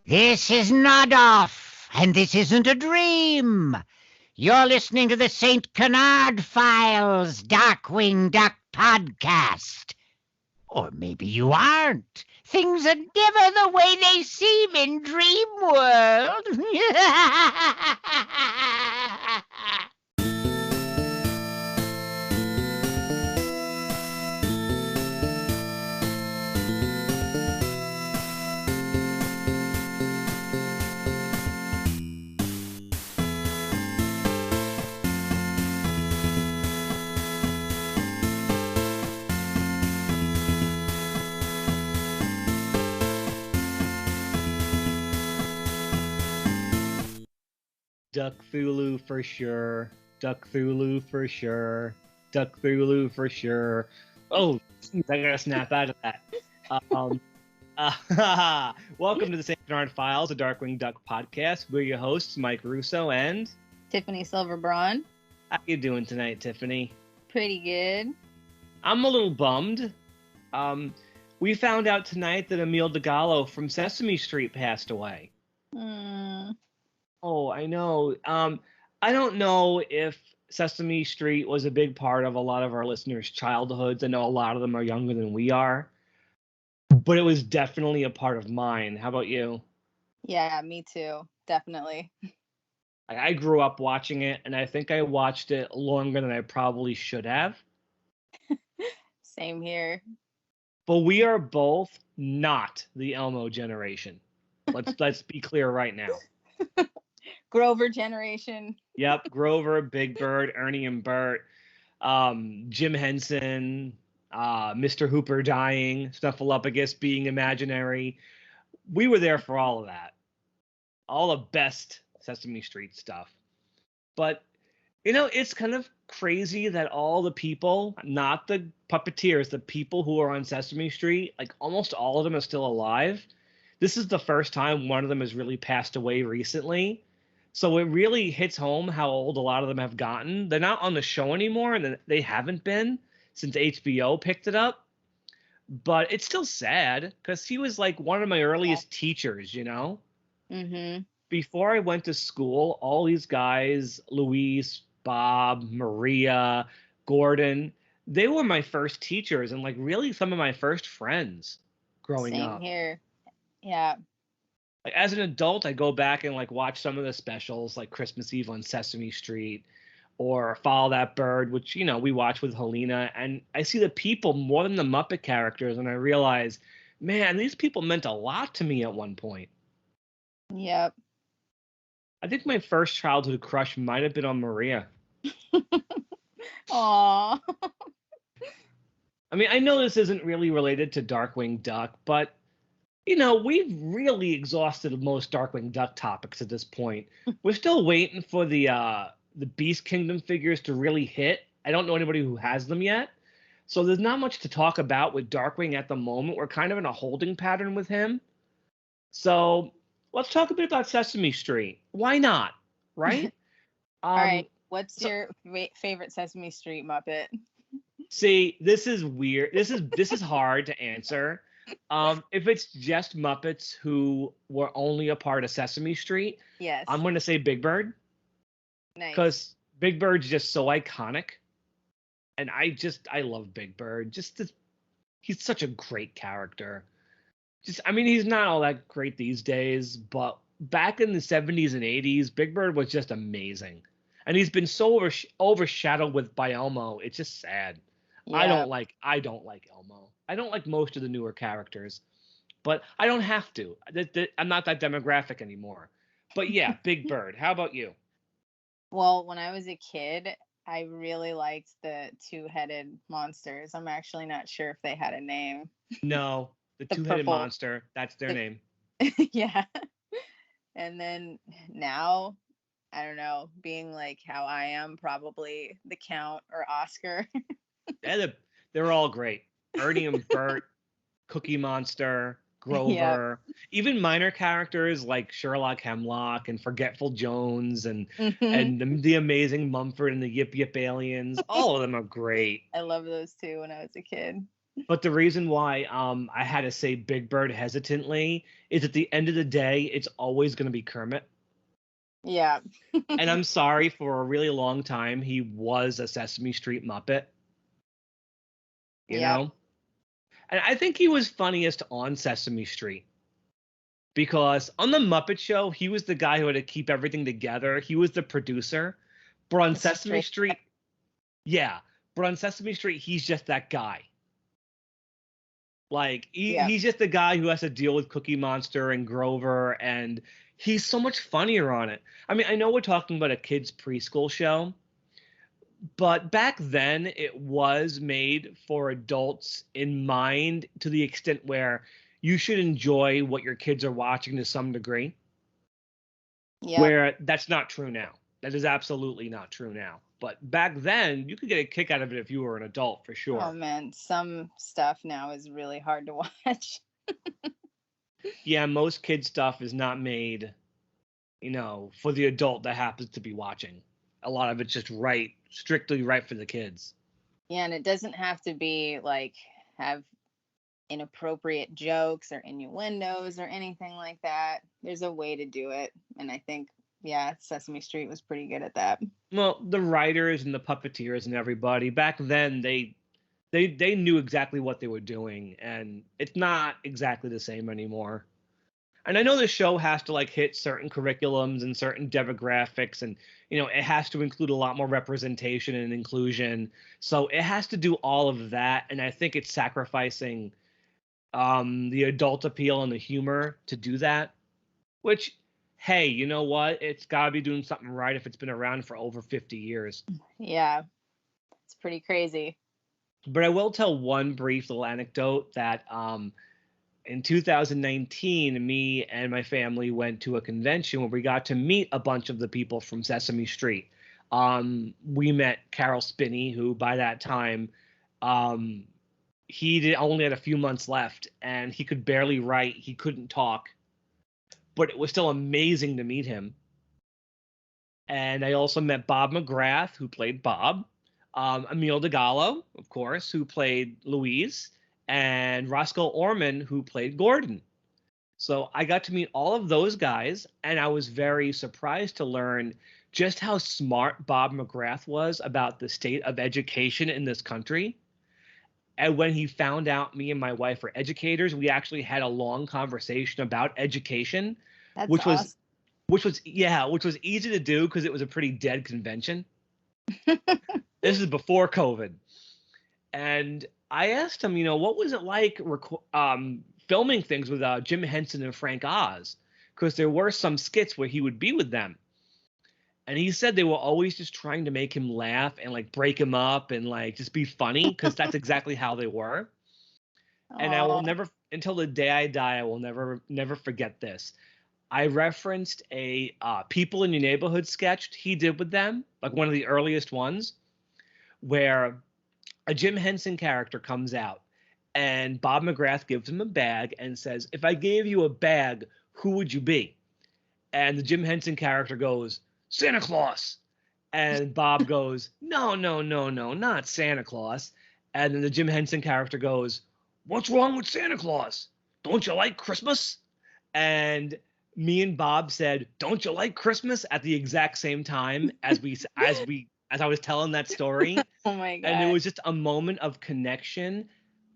This is Nodoff, and this isn't a dream. You're listening to the St. Canard Files Darkwing Duck podcast. Or maybe you aren't. Things are never the way they seem in Dream World. Duckthulu F'sure. Duckthulu F'sure. Duckthulu F'sure. Oh, geez, I gotta snap out of that. Welcome to the St. Canard Files, a Darkwing Duck podcast. We're your hosts, Mike Russo and Tiffany Silverbraun. How you doing tonight, Tiffany? Pretty good. I'm a little bummed. We found out tonight that Emilio Delgado from Sesame Street passed away. Oh, I know. I don't know if Sesame Street was a big part of a lot of our listeners' childhoods. I know a lot of them are younger than we are, but it was definitely a part of mine. How about you? Yeah, me too. Definitely. I grew up watching it, and I think I watched it longer than I probably should have. Same here. But we are both not the Elmo generation. Let's be clear right now. Grover generation. Yep, Grover, Big Bird, Ernie and Bert, Jim Henson, Mr. Hooper dying, Snuffleupagus being imaginary. We were there for all of that. All the best Sesame Street stuff. But, it's kind of crazy that all the people, not the puppeteers, the people who are on Sesame Street, like almost all of them are still alive. This is the first time one of them has really passed away recently. So it really hits home how old a lot of them have gotten. They're not on the show anymore, and they haven't been since HBO picked it up. But it's still sad because he was like one of my earliest teachers, Mm-hmm. Before I went to school, all these guys, Luis, Bob, Maria, Gordon, they were my first teachers and like really some of my first friends growing up. Same here. Yeah. Like as an adult, I go back and like watch some of the specials like Christmas Eve on Sesame Street or Follow That Bird, which, we watch with Helena. And I see the people more than the Muppet characters. And I realize, man, these people meant a lot to me at one point. Yep. I think my first childhood crush might have been on Maria. Aww. I mean, I know this isn't really related to Darkwing Duck, but we've really exhausted most Darkwing Duck topics at this point. We're still waiting for the Beast Kingdom figures to really hit. I don't know anybody who has them yet. So there's not much to talk about with Darkwing at the moment. We're kind of in a holding pattern with him. So let's talk a bit about Sesame Street. Why not? Right? All right. What's your favorite Sesame Street Muppet? See, this is weird. This is hard to answer. If it's just Muppets who were only a part of Sesame Street, yes, I'm going to say Big Bird. Nice. Because Big Bird's just so iconic. And I love Big Bird. He's such a great character. He's not all that great these days, but back in the 70s and 80s, Big Bird was just amazing. And he's been so overshadowed by Elmo. It's just sad. Yeah. I don't like Elmo. I don't like most of the newer characters, but I don't have to. I'm not that demographic anymore. But yeah, Big Bird. How about you? Well, when I was a kid, I really liked the two-headed monsters. I'm actually not sure if they had a name. No, the two-headed monster. That's their name. Yeah. And then now, I don't know, being like how I am, probably the Count or Oscar. They're all great. Ernie and Bert, Cookie Monster, Grover, even minor characters like Sherlock Hemlock and Forgetful Jones and the amazing Mumford and the Yip Yip Aliens. All of them are great. I love those too when I was a kid. But the reason why I had to say Big Bird hesitantly is at the end of the day, it's always going to be Kermit. Yeah. And I'm sorry, for a really long time, he was a Sesame Street Muppet. You know? And I think he was funniest on Sesame Street. Because on the Muppet Show, he was the guy who had to keep everything together. He was the producer. But on Sesame Street, yeah. But on Sesame Street, he's just that guy. Like, he's just the guy who has to deal with Cookie Monster and Grover, and he's so much funnier on it. I mean, I know we're talking about a kid's preschool show, but back then it was made for adults in mind, to the extent where you should enjoy what your kids are watching to some degree. Yeah. Where that's not true now. That is absolutely not true now. But back then, you could get a kick out of it if you were an adult, for sure. Oh, man. Some stuff now is really hard to watch. Yeah, most kid stuff is not made, for the adult that happens to be watching. A lot of it's just strictly right for the kids. Yeah, and it doesn't have to be, have inappropriate jokes or innuendos or anything like that. There's a way to do it. And I think, Sesame Street was pretty good at that. Well, the writers and the puppeteers and everybody back then, they knew exactly what they were doing, and it's not exactly the same anymore. And I know the show has to hit certain curriculums and certain demographics, and it has to include a lot more representation and inclusion. So it has to do all of that, and I think it's sacrificing the adult appeal and the humor to do that. Which, hey, you know what? It's got to be doing something right if it's been around for over 50 years. Yeah, it's pretty crazy. But I will tell one brief little anecdote that in 2019, me and my family went to a convention where we got to meet a bunch of the people from Sesame Street. We met Carol Spinney, who by that time, he only had a few months left, and he could barely write. He couldn't talk. But it was still amazing to meet him. And I also met Bob McGrath, who played Bob. Emilio Delgado, of course, who played Louise. And Roscoe Orman, who played Gordon. So I got to meet all of those guys, and I was very surprised to learn just how smart Bob McGrath was about the state of education in this country. And when he found out me and my wife were educators, we actually had a long conversation about education, which was easy to do because it was a pretty dead convention. This is before COVID. And I asked him, what was it like filming things with Jim Henson and Frank Oz? Because there were some skits where he would be with them. And he said they were always just trying to make him laugh and break him up and just be funny, because that's exactly how they were. And I will never, until the day I die, I will never forget this. I referenced a People in Your Neighborhood sketch he did with them, one of the earliest ones, where a Jim Henson character comes out and Bob McGrath gives him a bag and says, "If I gave you a bag, who would you be?" And the Jim Henson character goes, "Santa Claus." And Bob goes, no, not Santa Claus. And then the Jim Henson character goes, "What's wrong with Santa Claus? Don't you like Christmas?" And me and Bob said, "Don't you like Christmas?" at the exact same time as I was telling that story. Oh my God. And it was just a moment of connection,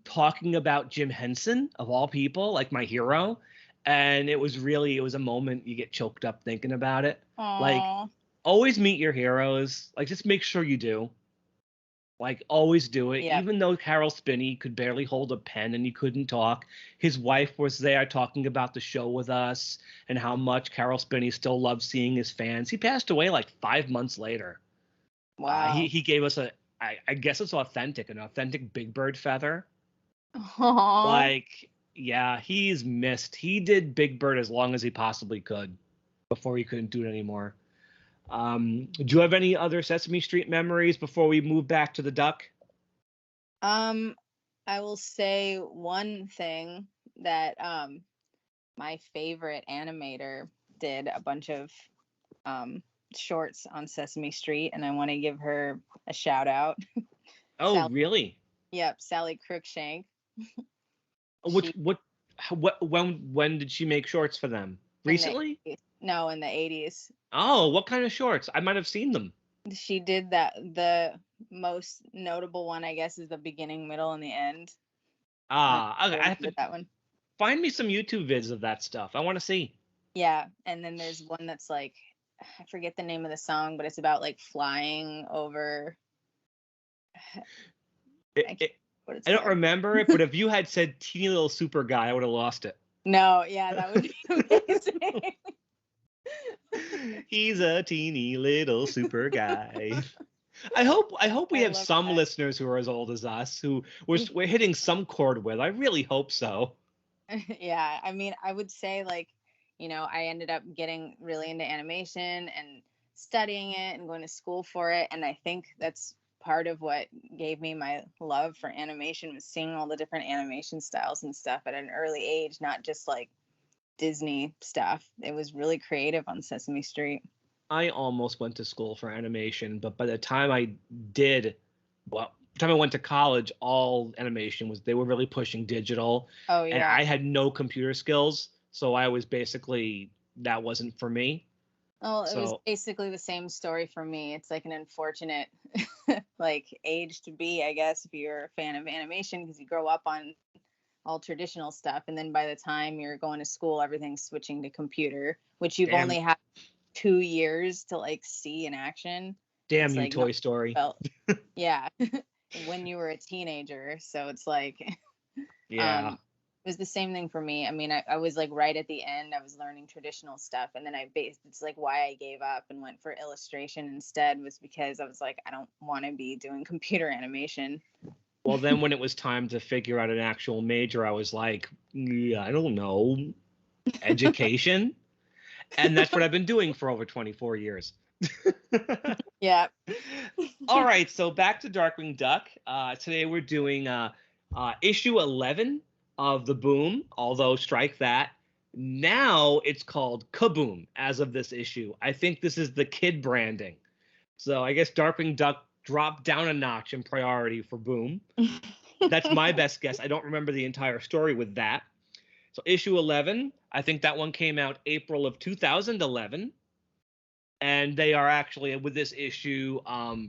talking about Jim Henson, of all people, my hero. And it was a moment you get choked up thinking about it. Aww. Always meet your heroes. Just make sure you do. Always do it. Yep. Even though Carol Spinney could barely hold a pen and he couldn't talk, his wife was there talking about the show with us and how much Carol Spinney still loves seeing his fans. He passed away 5 months later. Wow. He gave us I guess it's an authentic Big Bird feather. Aww. Yeah, he's missed. He did Big Bird as long as he possibly could before he couldn't do it anymore. Do you have any other Sesame Street memories before we move back to the duck? I will say one thing that my favorite animator did a bunch of shorts on Sesame Street, and I want to give her a shout out. Oh, Sally, really? Yep, Sally Cruikshank. Which She what when did she make shorts for them? in the Recently? 80s. No, in the 80s. Oh, what kind of shorts? I might have seen them. She did that. The most notable one, I guess, is the beginning, middle, and the end. Okay, I have Remember to that one. find me some YouTube vids of that stuff. I want to see. Yeah, and then there's one that's like, I forget the name of the song, but it's about like flying over. What it's I don't called. remember it, but if you had said teeny little super guy, I would have lost it. No, yeah, that would be amazing. He's a teeny little super guy. I hope we I have love some that. listeners who are as old as us who we're hitting some chord with. I really hope so. Yeah, I mean, I would say like, I ended up getting really into animation and studying it and going to school for it, and I think that's part of what gave me my love for animation, was seeing all the different animation styles and stuff at an early age, not just like Disney stuff. It was really creative on Sesame Street. I almost went to school for animation, but by the time I did, well, the time I went to college, all animation was, they were really pushing digital, Oh and yeah. I had no computer skills, so I was basically, that wasn't for me. Well, it was So basically the same story for me. It's like an unfortunate like age to be, I guess, if you're a fan of animation, because you grow up on all traditional stuff, and then by the time you're going to school, everything's switching to computer, which you've damn, only had 2 years to like see in action. damn It's you, like Toy Story. felt, yeah, when you were a teenager. So it's like, Yeah. it was the same thing for me. I mean, I was like right at the end, I was learning traditional stuff, and then it's like why I gave up and went for illustration instead, was because I was like, I don't want to be doing computer animation. Well, then when it was time to figure out an actual major, I was like, yeah, I don't know, education. And that's what I've been doing for over 24 years. Yeah. All right, so back to Darkwing Duck. Today we're doing issue 11 of the Boom, although strike that. Now it's called Kaboom as of this issue. I think this is the kid branding. So I guess Darkwing Duck dropped down a notch in priority for Boom. That's my best guess. I don't remember the entire story with that. So issue 11, I think that one came out April of 2011. And they are actually, with this issue,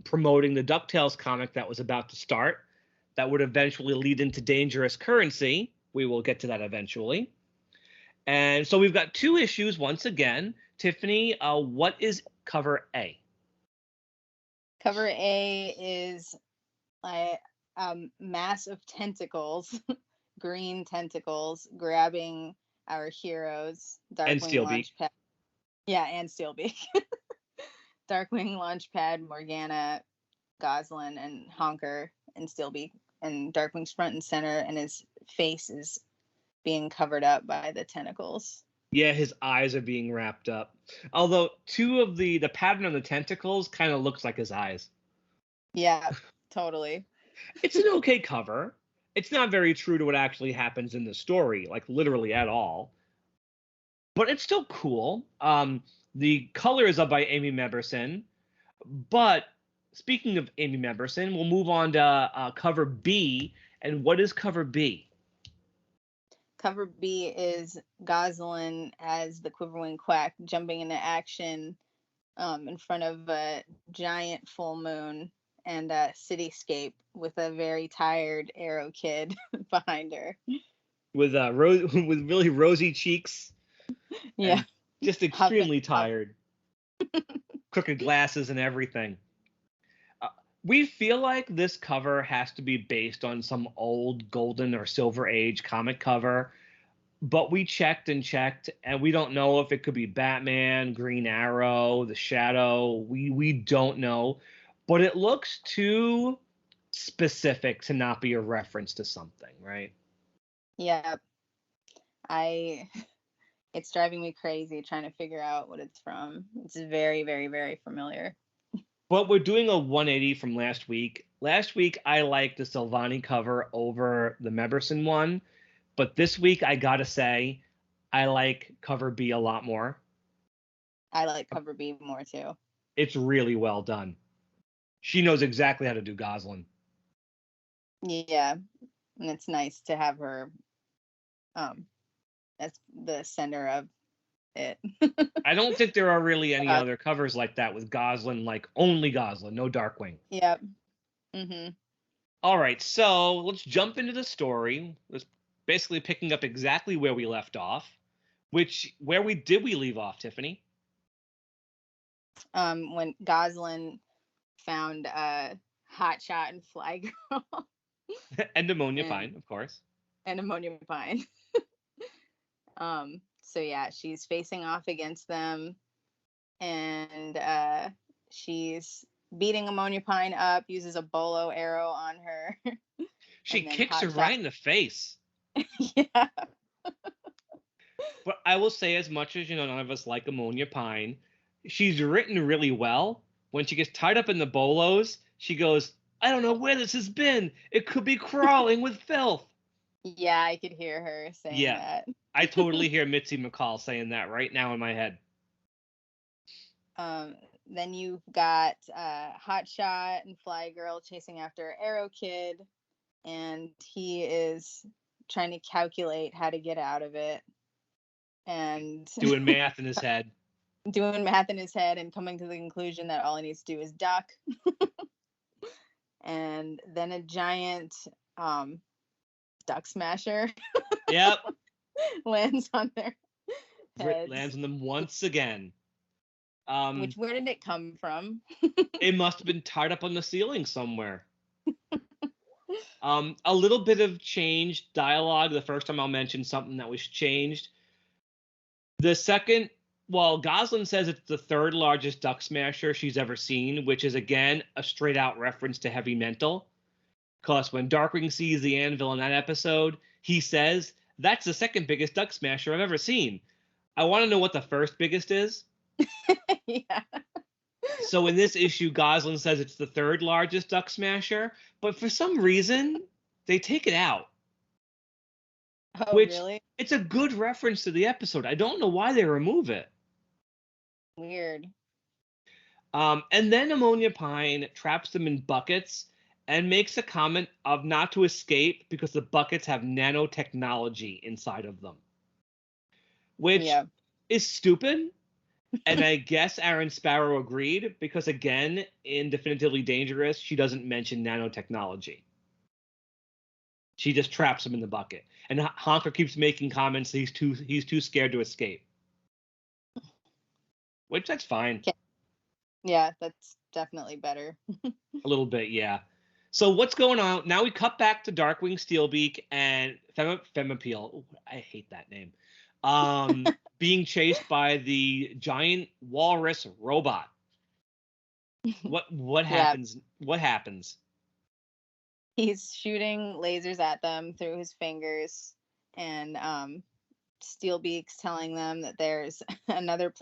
promoting the DuckTales comic that was about to start. That would eventually lead into Dangerous Currency. We will get to that eventually. And so we've got two issues once again. Tiffany, what is cover A? Cover A is like mass of tentacles, green tentacles, grabbing our heroes, And Darkwing Steelbeak. Launchpad. Yeah, and Steelbeak. Darkwing Launchpad, Morgana, Goslin, and Honker, and Steelbeak, and Darkwing's front and center, and his face is being covered up by the tentacles. Yeah, his eyes are being wrapped up. Although two of the pattern on the tentacles kind of looks like his eyes. Yeah, totally. It's an okay cover. It's not very true to what actually happens in the story, like literally at all. But it's still cool. The color is up by Amy Meberson. But speaking of Amy Meberson, we'll move on to cover B. And what is cover B? Cover B is Goslin as the Quiverwing Quack jumping into action in front of a giant full moon and a cityscape with a very tired Arrow Kid behind her. With with really rosy cheeks. Yeah. Just extremely tired. Crooked glasses and everything. We feel like this cover has to be based on some old golden or silver age comic cover, but we checked and checked, and we don't know if it could be Batman, Green Arrow, The Shadow. We don't know, but it looks too specific to not be a reference to something, right? Yeah. It's driving me crazy trying to figure out what it's from. It's very, very, very familiar. But we're doing a 180 from last week. Last week, I liked the Silvani cover over the Meberson one. But this week, I got to say, I like cover B a lot more. I like cover B more, too. It's really well done. She knows exactly how to do Goslin. Yeah. And it's nice to have her as the center of it. I don't think there are really any other covers like that with Goslin, like only Goslin, no Darkwing. Yep. Mm-hmm. All right, so let's jump into the story. It's basically picking up exactly where we left off. Where we leave off, Tiffany? When Goslin found Hotshot and Flygirl. And Ammonia Pine, of course. And Ammonia Pine. So yeah, she's facing off against them, and she's beating Ammonia Pine up, uses a bolo arrow on her. She kicks her right in the face. Yeah. But I will say, as much as none of us like Ammonia Pine, she's written really well. When she gets tied up in the bolos, she goes, "I don't know where this has been. It could be crawling with filth." Yeah, I could hear her saying that. I totally hear Mitzi McCall saying that right now in my head. Then you've got Hotshot and Flygirl chasing after Arrow Kid, and he is trying to calculate how to get out of it. And doing math in his head. Doing math in his head and coming to the conclusion that all he needs to do is duck. And then a giant duck smasher Yep. lands on their heads. Lands on them once again. Where did it come from? It must have been tied up on the ceiling somewhere. A little bit of changed dialogue. The first time I'll mention something that was changed. The second, Goslin says it's the third largest duck smasher she's ever seen, which is, again, a straight out reference to Heavy Mental. Because when Darkwing sees the anvil in that episode, he says, "That's the second biggest duck smasher I've ever seen." I want to know what the first biggest is. Yeah. So in this issue, Goslin says it's the third largest duck smasher, but for some reason, they take it out. Oh, really? It's a good reference to the episode. I don't know why they remove it. Weird. And then Ammonia Pine traps them in buckets and makes a comment of not to escape because the buckets have nanotechnology inside of them. Which is stupid. And I guess Aaron Sparrow agreed because, again, in Definitively Dangerous, she doesn't mention nanotechnology. She just traps him in the bucket. And Honker keeps making comments that he's too scared to escape. Which, that's fine. Yeah, that's definitely better. A little bit, yeah. So what's going on? Now we cut back to Darkwing, Steelbeak, and Femapeel. I hate that name. Being chased by the giant walrus robot. What happens? What happens? He's shooting lasers at them through his fingers, and Steelbeak's telling them that there's another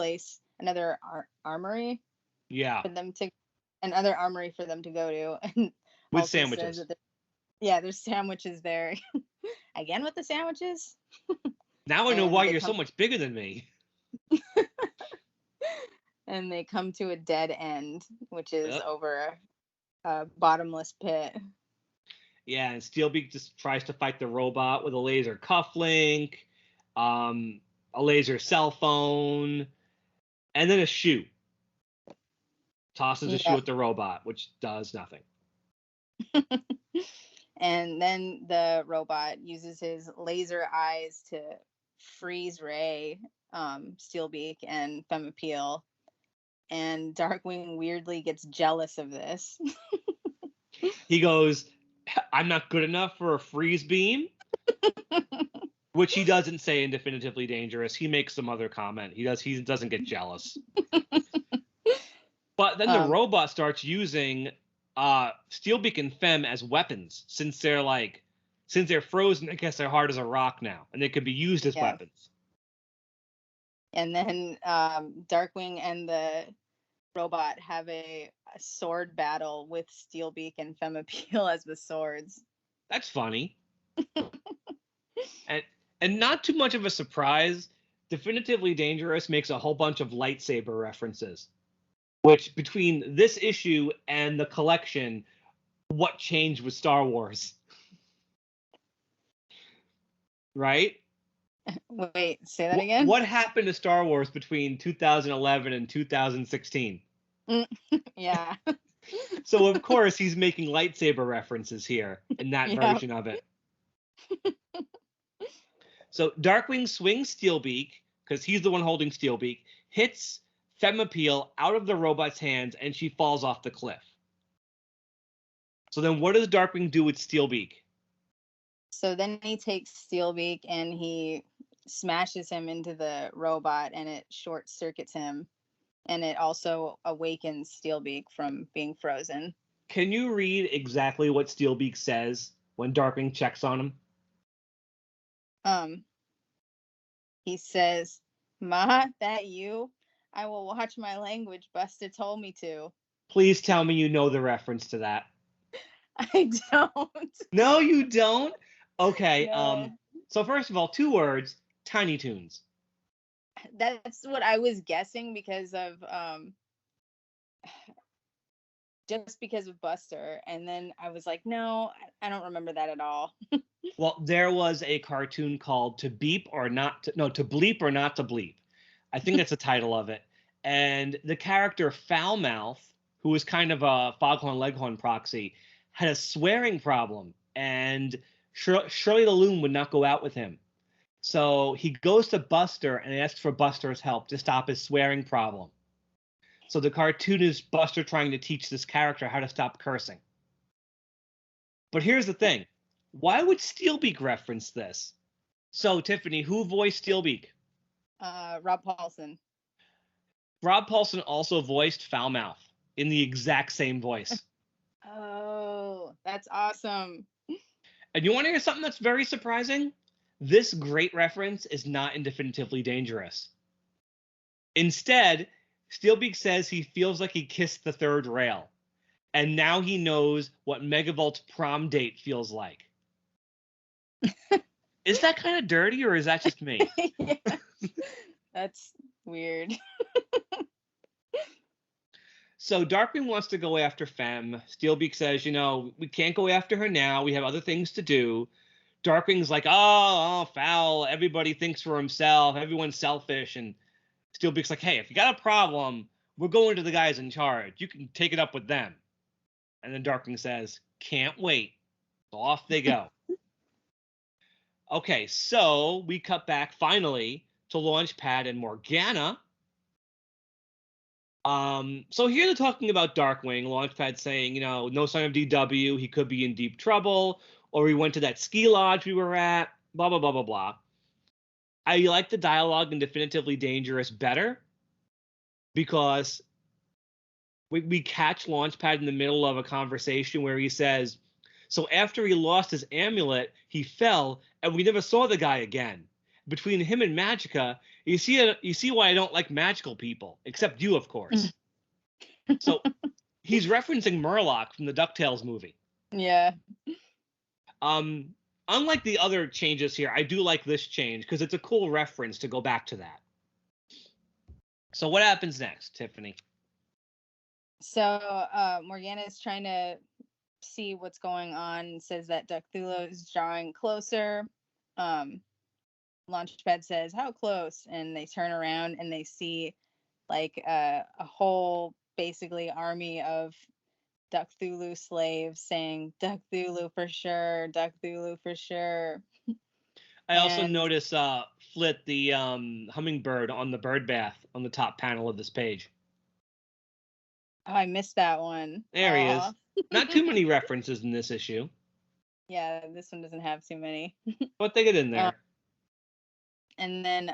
armory. Yeah. Another armory for them to go to, and with sandwiches. There's sandwiches there. Again with the sandwiches. Now I know why you're so much bigger than me. And they come to a dead end, which is over a bottomless pit. Yeah, and Steelbeak just tries to fight the robot with a laser cufflink, a laser cell phone, and then a shoe. Tosses a shoe at the robot, which does nothing. And then the robot uses his laser eyes to freeze Ray, Steelbeak, and Femapeel. And Darkwing weirdly gets jealous of this. He goes, "I'm not good enough for a freeze beam?" Which he doesn't say in Definitively Dangerous. He makes some other comment. He doesn't get jealous. But then the robot starts using Steelbeak and Fem as weapons since they're frozen. I guess they're hard as a rock now, and they could be used as weapons. And then Darkwing and the robot have a sword battle with Steelbeak and Femapeel as the swords. That's funny. and not too much of a surprise, Definitively Dangerous makes a whole bunch of lightsaber references. Which, between this issue and the collection, what changed with Star Wars? right? Wait, say that again? What happened to Star Wars between 2011 and 2016? Yeah. So of course he's making lightsaber references here in that Yeah. version of it. So Darkwing swings Steelbeak, because he's the one holding Steelbeak, hits F.O.W.L out of the robot's hands, and she falls off the cliff. So then what does Darkwing do with Steelbeak? So then he takes Steelbeak and he smashes him into the robot, and it short circuits him, and it also awakens Steelbeak from being frozen. Can you read exactly what Steelbeak says when Darkwing checks on him? He says, "Ma, that you? I will watch my language. Buster told me to." Please tell me you know the reference to that. I don't. No, you don't? Okay, No. so first of all, 2 words, Tiny Toons. That's what I was guessing because of just because of Buster, and then I was like, no, I don't remember that at all. Well, there was a cartoon called To Bleep or Not to Bleep. I think that's the title of it. And the character Foulmouth, who was kind of a Foghorn Leghorn proxy, had a swearing problem, and Shirley the Loon would not go out with him. So he goes to Buster and asks for Buster's help to stop his swearing problem. So the cartoon is Buster trying to teach this character how to stop cursing. But here's the thing. Why would Steelbeak reference this? So, Tiffany, who voiced Steelbeak? Rob Paulson. Rob Paulson also voiced Foulmouth in the exact same voice. Oh, that's awesome. And you want to hear something that's very surprising? This great reference is not in Definitively Dangerous. Instead, Steelbeak says he feels like he kissed the third rail, and now he knows what Megavolt's prom date feels like. Is that kind of dirty, or is that just me? Yeah. That's weird. So Darkwing wants to go after Femme. Steelbeak says, we can't go after her now. We have other things to do. Darkwing's like, oh, FOWL. Everybody thinks for himself. Everyone's selfish. And Steelbeak's like, hey, if you got a problem, we're going to the guys in charge. You can take it up with them. And then Darkwing says, can't wait. So off they go. Okay, so we cut back finally to Launchpad and Morgana. So here they're talking about Darkwing. Launchpad saying, no sign of DW. He could be in deep trouble. Or he went to that ski lodge we were at. Blah, blah, blah, blah, blah. I like the dialogue in Definitively Dangerous better because we catch Launchpad in the middle of a conversation where he says, so after he lost his amulet, he fell, and we never saw the guy again. Between him and Magica, you see why I don't like magical people, except you, of course. So he's referencing Murloc from the DuckTales movie. Yeah. Unlike the other changes here, I do like this change because it's a cool reference to go back to that. So what happens next, Tiffany? So Morgana is trying to see what's going on and says that Duckthulu is drawing closer. Launchpad says, how close? And they turn around and they see like a whole basically army of Duckthulu slaves saying Duckthulu for sure, Duckthulu for sure. I also notice Flit, the hummingbird on the bird bath on the top panel of this page. Oh, I missed that one. There he is. Not too many references in this issue. Yeah, this one doesn't have too many. But they get in there. And then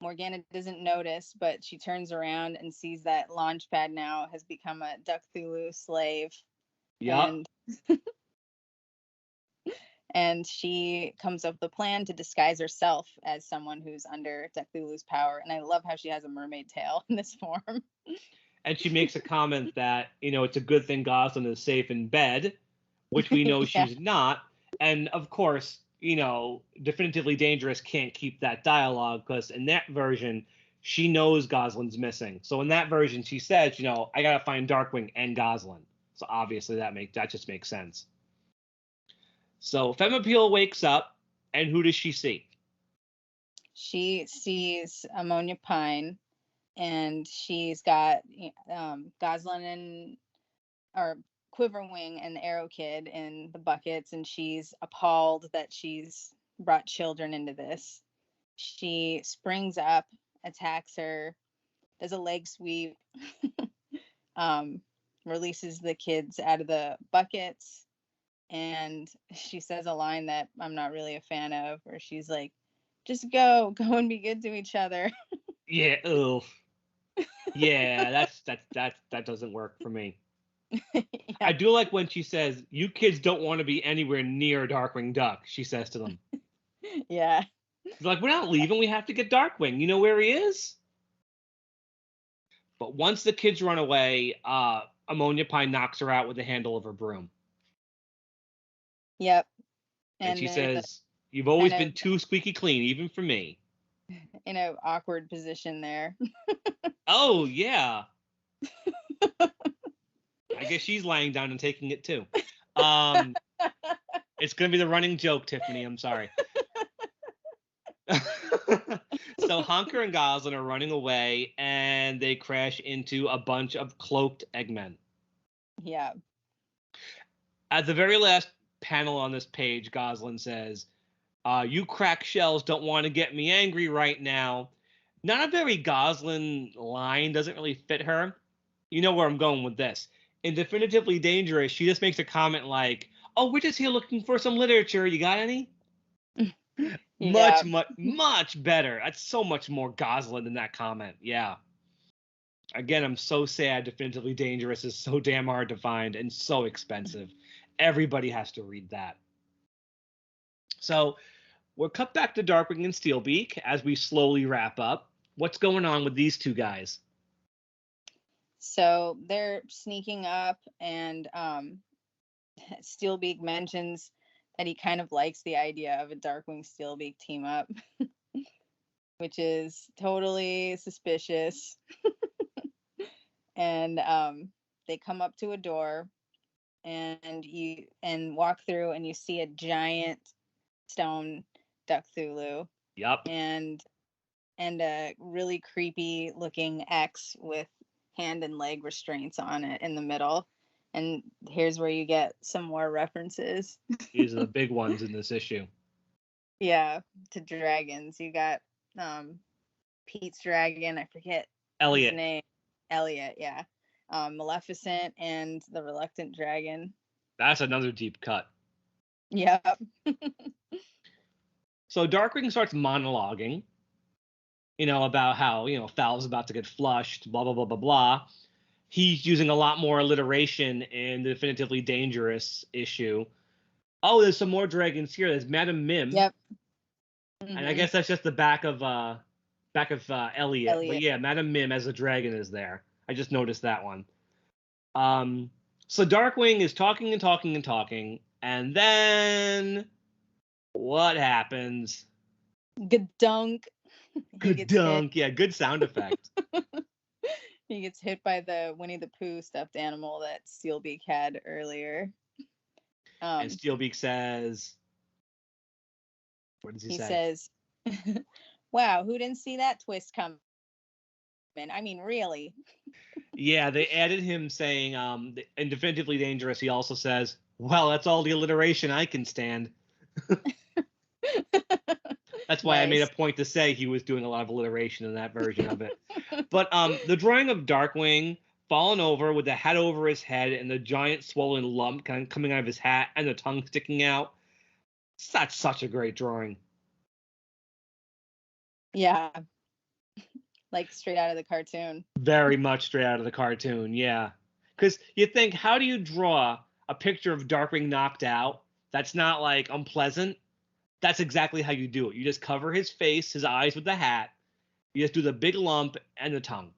Morgana doesn't notice, but she turns around and sees that Launchpad now has become a Duckthulu slave. Yeah. And she comes up with a plan to disguise herself as someone who's under Duckthulu's power. And I love how she has a mermaid tail in this form. And she makes a comment that, it's a good thing Goslin is safe in bed, which we know Yeah. she's not. And of course, Definitively Dangerous can't keep that dialogue because in that version, she knows Goslin's missing. So in that version, she says, I got to find Darkwing and Goslin. So obviously that just makes sense. So F.O.W.L wakes up And who does she see? She sees Ammonia Pine, and she's got Goslin or Quiverwing and the Arrow Kid in the buckets, and she's appalled that she's brought children into this. She springs up, attacks her, does a leg sweep, releases the kids out of the buckets, and she says a line that I'm not really a fan of, where she's like, just go and be good to each other. Yeah, ugh. Yeah, that doesn't work for me. Yeah. I do like when she says, "You kids don't want to be anywhere near Darkwing Duck," she says to them. Yeah. She's like, "We're not leaving. We have to get Darkwing. You know where he is?" But once the kids run away, Ammonia Pine knocks her out with the handle of her broom. Yep. And she says, "You've always been too squeaky clean, even for me." In an awkward position there. Oh, yeah. I guess she's lying down and taking it too. It's going to be the running joke, Tiffany. I'm sorry. So Honker and Goslin are running away, and they crash into a bunch of cloaked Eggmen. Yeah. At the very last panel on this page, Goslin says, "You crack shells don't want to get me angry right now." Not a very Goslin line, doesn't really fit her. You know where I'm going with this. In Definitively Dangerous, she just makes a comment like, "Oh, we're just here looking for some literature. You got any?" Yeah. Much better. That's so much more Goslin than that comment. Yeah. Again, I'm so sad Definitively Dangerous is so damn hard to find and so expensive. Everybody has to read that. So we'll cut back to Darkwing and Steelbeak as we slowly wrap up. What's going on with these two guys? So they're sneaking up, and Steelbeak mentions that he kind of likes the idea of a Darkwing Steelbeak team up, which is totally suspicious. And they come up to a door, and walk through, and you see a giant stone Duckthulu. Yep. And a really creepy looking X with hand and leg restraints on it in the middle. And here's where you get some more references. These are the big ones in this issue. Yeah, to dragons. You got Pete's dragon, I forget Elliot. his name. Elliot, yeah. Maleficent and the Reluctant Dragon. That's another deep cut. Yep. So Darkwing starts monologuing, about how, FOWL's about to get flushed, blah, blah, blah, blah, blah. He's using a lot more alliteration in the Definitively Dangerous issue. Oh, there's some more dragons here. There's Madame Mim. Yep. Mm-hmm. And I guess that's just the back of Elliot. But yeah, Madame Mim as a dragon is there. I just noticed that one. So Darkwing is talking and talking and talking, and then what happens? Gadunk. Gadunk. Yeah, good sound effect. He gets hit by the Winnie the Pooh stuffed animal that Steelbeak had earlier. And Steelbeak says, what does he say? He says, "Wow, who didn't see that twist coming? I mean, really?" Yeah, they added him saying, in Definitively Dangerous, he also says, "Well, that's all the alliteration I can stand." That's why I made a point to say he was doing a lot of alliteration in that version of it. But the drawing of Darkwing fallen over with the hat over his head and the giant swollen lump kind of coming out of his hat and the tongue sticking out. That's such a great drawing. Yeah. Like straight out of the cartoon. Very much straight out of the cartoon, yeah. Because you think, how do you draw a picture of Darkwing knocked out that's not, like, unpleasant? That's exactly how you do it. You just cover his face, his eyes with the hat. You just do the big lump and the tongue.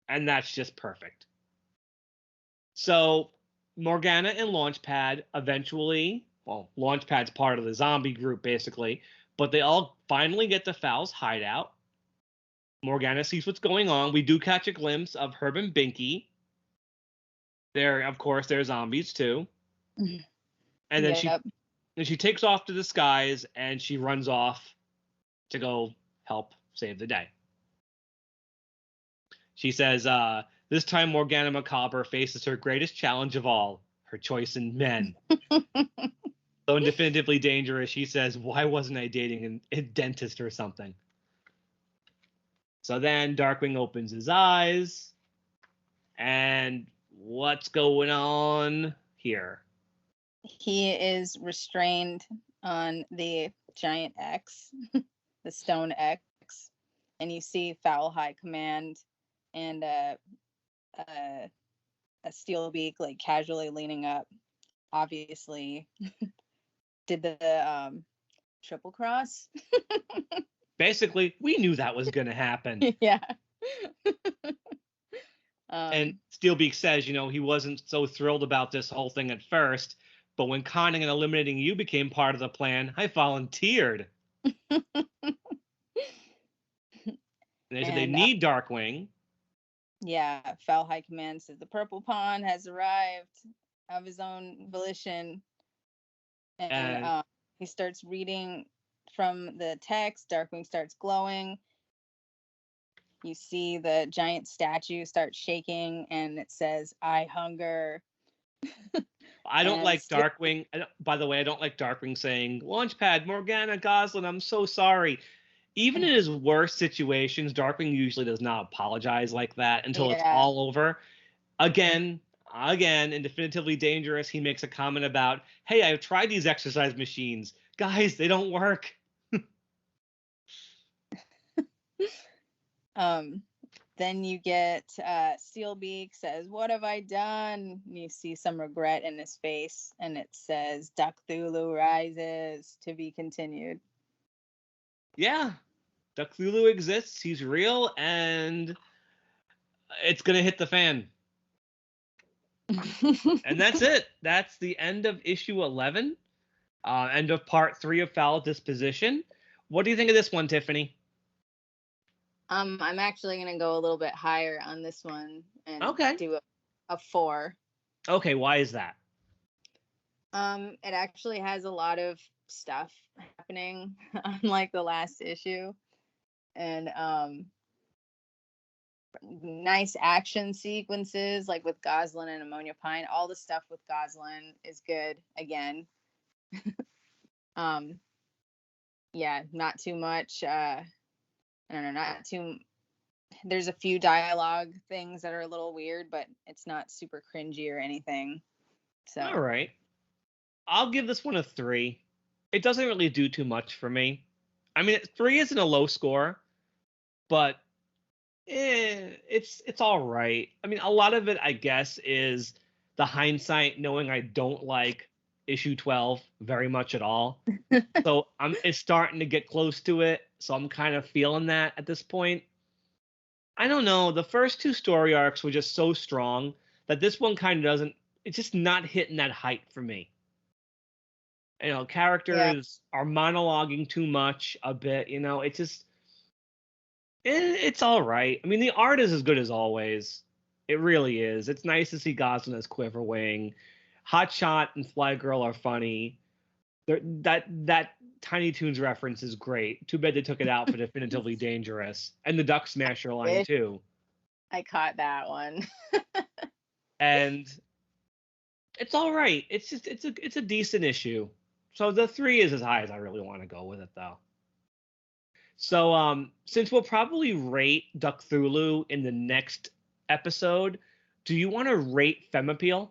And that's just perfect. So Morgana and Launchpad eventually, well, Launchpad's part of the zombie group, basically, but they all finally get to FOWL's hideout. Morgana sees what's going on. We do catch a glimpse of Herb and Binky. Of course, they're zombies too. And then And she takes off to the skies, and she runs off to go help save the day. She says, this time Morgana Macabre faces her greatest challenge of all, her choice in men. So in Definitively Dangerous, she says, why wasn't I dating a dentist or something? So then Darkwing opens his eyes, and what's going on here? He is restrained on the giant X, the stone X, and you see FOWL High Command and a Steelbeak like casually leaning up. Obviously, did the triple cross. Basically, we knew that was going to happen. Yeah. And Steelbeak says, he wasn't so thrilled about this whole thing at first, but when conning and eliminating you became part of the plan, I volunteered. And they said they need Darkwing. Yeah, FOWL High Command says the purple pawn has arrived of his own volition. And he starts reading from the text. Darkwing starts glowing. You see the giant statue start shaking, and it says, I hunger. I don't like Darkwing. By the way, I don't like Darkwing saying, Launchpad, Morgana, Goslin, I'm so sorry. Even in his worst situations, Darkwing usually does not apologize like that until it's all over. Again, in Definitively Dangerous, he makes a comment about, hey, I've tried these exercise machines. Guys, they don't work. Then you get Steelbeak says, what have I done? And you see some regret in his face, and it says, Duckthulu rises, to be continued. Yeah, Duckthulu exists. He's real, and it's going to hit the fan. And that's it. That's the end of issue 11. End of part 3 of FOWL Disposition. What do you think of this one, Tiffany? I'm actually going to go a little bit higher on this one and do a 4. Okay, why is that? It actually has a lot of stuff happening unlike the last issue. And nice action sequences like with Goslin and Ammonia Pine. All the stuff with Goslin is good again. Yeah, not too much. I don't know, not too. There's a few dialogue things that are a little weird, but it's not super cringy or anything. So all right, I'll give this one a 3. It doesn't really do too much for me. I mean, 3 isn't a low score, but it's all right. I mean, a lot of it, I guess, is the hindsight, knowing I don't like issue 12 very much at all. So it's starting to get close to it. So I'm kind of feeling that at this point. I don't know. The first 2 story arcs were just so strong that this one kind of doesn't. It's just not hitting that height for me. Characters are monologuing too much a bit. It's just. It's all right. I mean, the art is as good as always. It really is. It's nice to see Goslin as Quiverwing. Hotshot and Flygirl are funny. That Tiny Toons reference is great. Too bad they took it out for Definitively Dangerous. And the Duck Smasher line, too. I caught that one. And it's all right. It's just it's a decent issue. So the 3 is as high as I really want to go with it, though. So since we'll probably rate Duckthulu in the next episode, do you want to rate Femappeal?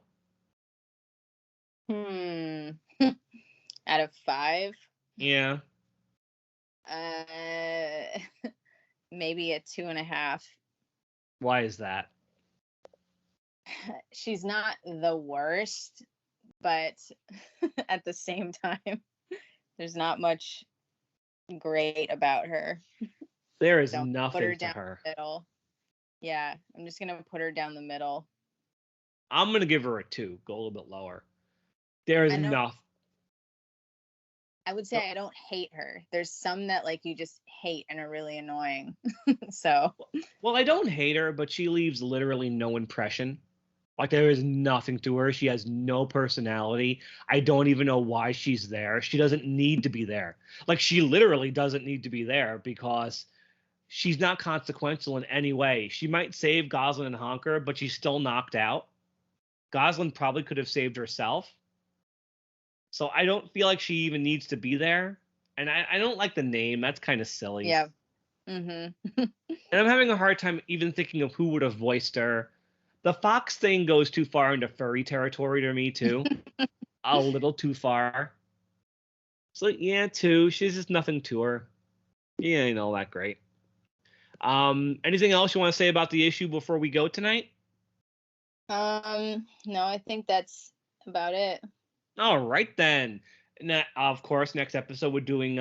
Out of 5? Yeah. Maybe a 2.5. Why is that? She's not the worst, but at the same time, there's not much great about her. There is nothing put her down her. The middle. Yeah, I'm just gonna put her down the middle. I'm gonna give her a 2. Go a little bit lower. There is enough. I would say I don't hate her. There's some that like you just hate and are really annoying. So. Well, I don't hate her, but she leaves literally no impression. Like, there is nothing to her. She has no personality. I don't even know why she's there. She doesn't need to be there. Like, she literally doesn't need to be there because she's not consequential in any way. She might save Goslin and Honker, but she's still knocked out. Goslin probably could have saved herself. So I don't feel like she even needs to be there. And I don't like the name. That's kind of silly. Yeah. Mm-hmm. And I'm having a hard time even thinking of who would have voiced her. The Fox thing goes too far into furry territory to me, too. A little too far. So, yeah, too. She's just nothing to her. Yeah, ain't all that great. Anything else you want to say about the issue before we go tonight? No, I think that's about it. All right, then. And of course, next episode we're doing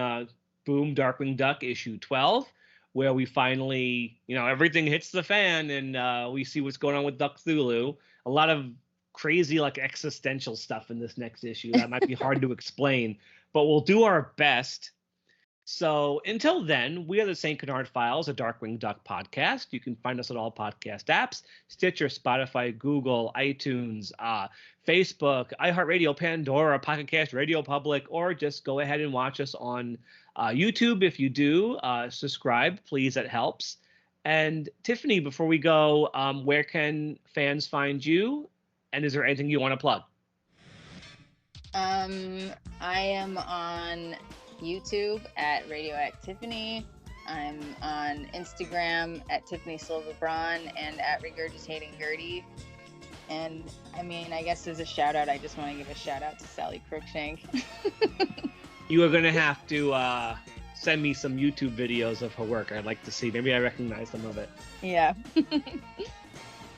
Boom Darkwing Duck issue 12, where we finally, everything hits the fan and we see what's going on with Duckthulu. A lot of crazy, like, existential stuff in this next issue that might be hard to explain, but we'll do our best. So until then, we are the St. Canard Files, a Darkwing Duck podcast. You can find us at all podcast apps: Stitcher, Spotify, Google, iTunes, Facebook, iHeartRadio, Pandora, Pocket Cast, Radio Public, or just go ahead and watch us on YouTube. If you do, subscribe, please. That helps. And Tiffany, before we go, where can fans find you? And is there anything you want to plug? I am on YouTube at Radioactivity. I'm on Instagram at Tiffany Silverbron and at Regurgitating Gertie. And I mean, I guess as a shout out, I just want to give a shout out to Sally Crookshank. You are going to have to send me some YouTube videos of her work. I'd like to see. Maybe I recognize some of it. Yeah.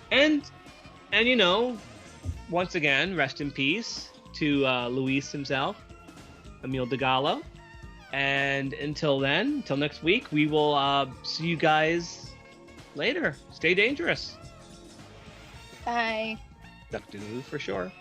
And once again, rest in peace to Luis himself, Emilio Delgado. And until then, until next week, we will see you guys later. Stay dangerous. Bye. Duckthulu F'sure.